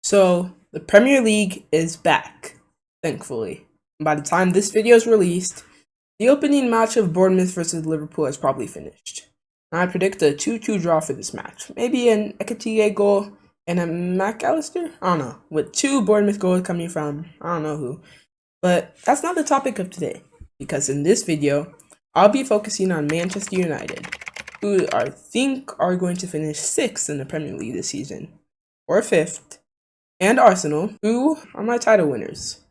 So, the Premier League is back, thankfully. And by the time this video is released, the opening match of Bournemouth versus Liverpool has probably finished. And I predict a 2-2 draw for this match. Maybe an Ekitike goal and a McAllister? I don't know. With two Bournemouth goals coming from I don't know who. But that's not the topic of today. Because in this video, I'll be focusing on Manchester United, who I think are going to finish 6th in the Premier League this season. Or 5th, and Arsenal, who are my title winners.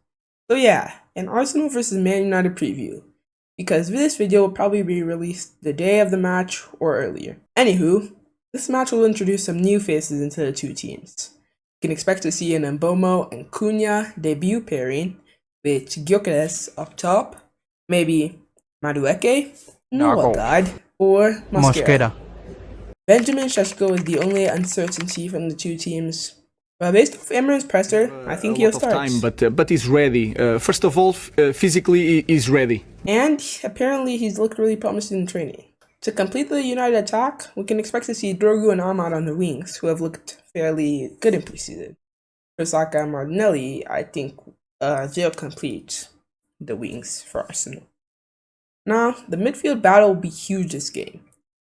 So yeah, an Arsenal versus Man United preview, because this video will probably be released the day of the match or earlier. Anywho, this match will introduce some new faces into the two teams. You can expect to see an Mbomo and Cunha debut pairing, with Gyökeres up top, maybe Madueke, Noah God, or Mosquera. Benjamin Šeško is the only uncertainty from the two teams. But based off Emre's presser, I think he'll start. Time, but he's ready. First of all, physically he's ready. And apparently he's looked really promising in training. To complete the United attack, we can expect to see Dorgu and Ahmad on the wings, who have looked fairly good in preseason. For Saka and Martinelli, I think they'll complete the wings for Arsenal. Now, the midfield battle will be huge this game,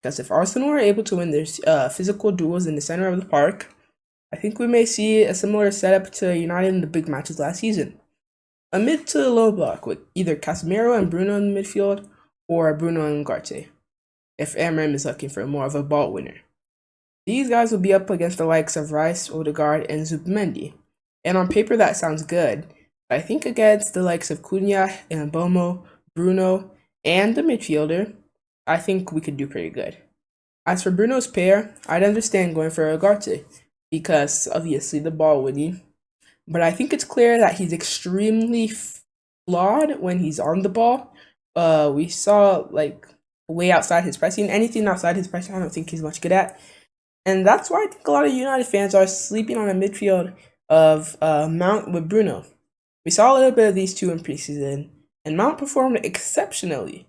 because if Arsenal are able to win their physical duels in the center of the park, I think we may see a similar setup to United in the big matches last season. A mid to low block with either Casemiro and Bruno in the midfield, or Bruno and Ugarte, if Amram is looking for more of a ball winner. These guys will be up against the likes of Rice, Odegaard, and Zubimendi, and on paper that sounds good, but I think against the likes of Cunha and Mbomo, Bruno, and the midfielder, I think we could do pretty good. As for Bruno's pair, I'd understand going for Ugarte, because obviously the ball winning, but I think it's clear that he's extremely flawed when he's on the ball. We saw like way outside his pressing, anything outside his pressing I don't think he's much good at, and that's why I think a lot of United fans are sleeping on a midfield of Mount with Bruno. We saw a little bit of these two in preseason, and Mount performed exceptionally.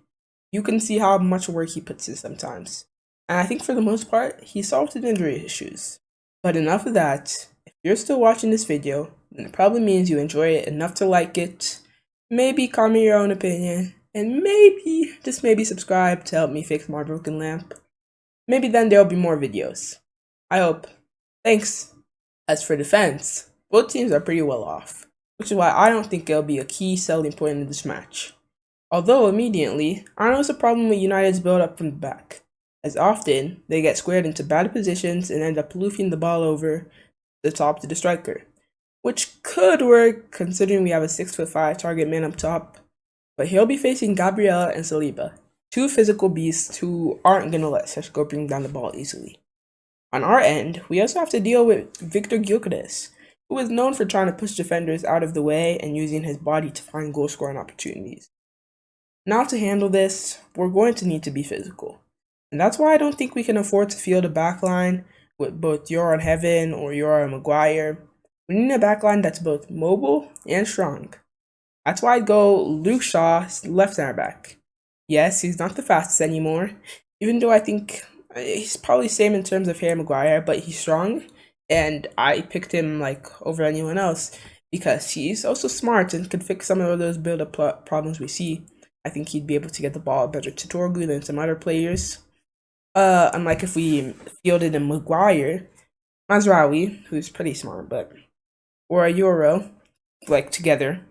You can see how much work he puts in sometimes, and I think for the most part he solved his injury issues. But enough of that. If you're still watching this video, then it probably means you enjoy it enough to like it, maybe comment your own opinion, and maybe, just maybe subscribe to help me fix my broken lamp. Maybe then there'll be more videos. I hope. Thanks. As for defense, both teams are pretty well off, which is why I don't think it'll be a key selling point in this match. Although immediately, I notice a problem with United's build up from the back, as often they get squared into bad positions and end up loofing the ball over the top to the striker, which could work considering we have a 6'5" target man up top, but he'll be facing Gabriel and Saliba, two physical beasts who aren't going to let Šeško bring down the ball easily. On our end, we also have to deal with Viktor Gyökeres, who is known for trying to push defenders out of the way and using his body to find goal scoring opportunities. Now to handle this, we're going to need to be physical. And that's why I don't think we can afford to field a backline with both Yoran Heaven or Yoran Maguire. We need a backline that's both mobile and strong. That's why I'd go Luke Shaw, left center back. Yes, he's not the fastest anymore, even though I think he's probably same in terms of Harry Maguire, but he's strong, and I picked him like over anyone else because he's also smart and could fix some of those build-up problems we see. I think he'd be able to get the ball better to Torgu than some other players. Unlike if we fielded a Maguire, Mazraoui, who's pretty smart, or a Euro, like together.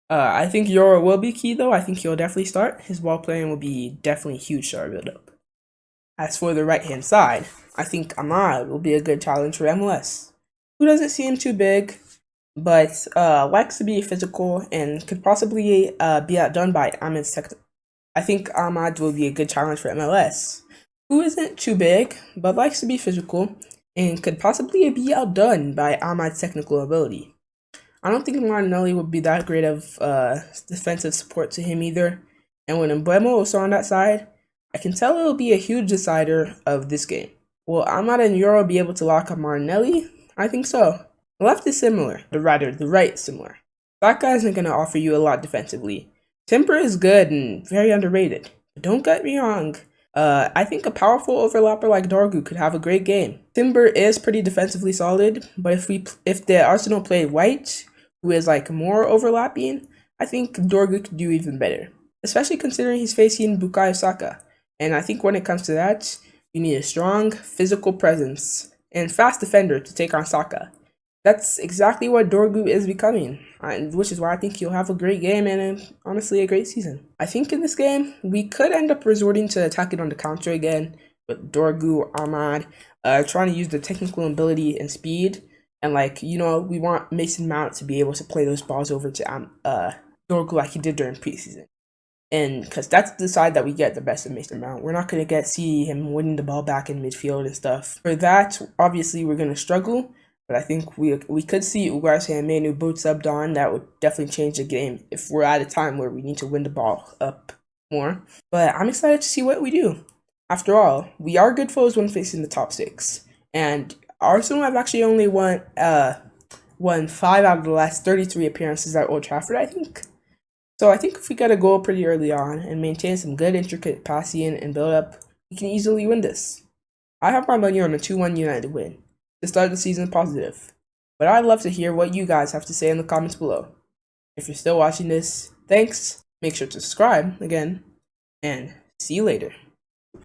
I think Euro will be key though. I think he'll definitely start. His ball playing will be definitely huge to our build-up. As for the right-hand side, I think Ahmad will be a good challenge for MLS, who doesn't seem too big, but likes to be physical and could possibly be outdone by Ahmed's technical. I think Ahmad will be a good challenge for MLS, who isn't too big, but likes to be physical, and could possibly be outdone by Ahmad's technical ability. I don't think Martinelli would be that great of defensive support to him either, and when Mbuemo is on that side, I can tell it will be a huge decider of this game. Will Ahmad and Euro be able to lock up Martinelli? I think so. The left is similar, the right is similar. That guy isn't going to offer you a lot defensively. Timber is good and very underrated, but don't get me wrong, I think a powerful overlapper like Dorgu could have a great game. Timber is pretty defensively solid, but if the Arsenal play White, who is like more overlapping, I think Dorgu could do even better. Especially considering he's facing Bukayo Saka. And I think when it comes to that, you need a strong physical presence and fast defender to take on Saka. That's exactly what Dorgu is becoming, which is why I think he'll have a great game and honestly a great season. I think in this game, we could end up resorting to attacking on the counter again with Dorgu, Ahmad, trying to use the technical ability and speed. And we want Mason Mount to be able to play those balls over to Dorgu like he did during preseason. And because that's the side that we get the best of Mason Mount. We're not going to see him winning the ball back in midfield and stuff. For that, obviously, we're going to struggle. But I think we could see Ugarte and Manu both subbed on. That would definitely change the game if we're at a time where we need to win the ball up more. But I'm excited to see what we do. After all, we are good foes when facing the top six. And Arsenal have actually only won 5 out of the last 33 appearances at Old Trafford, I think. So I think if we get a goal pretty early on and maintain some good intricate passing and build up, we can easily win this. I have my money on a 2-1 United win to start the season positive. But I'd love to hear what you guys have to say in the comments below. If you're still watching this, thanks. Make sure to subscribe again, and see you later.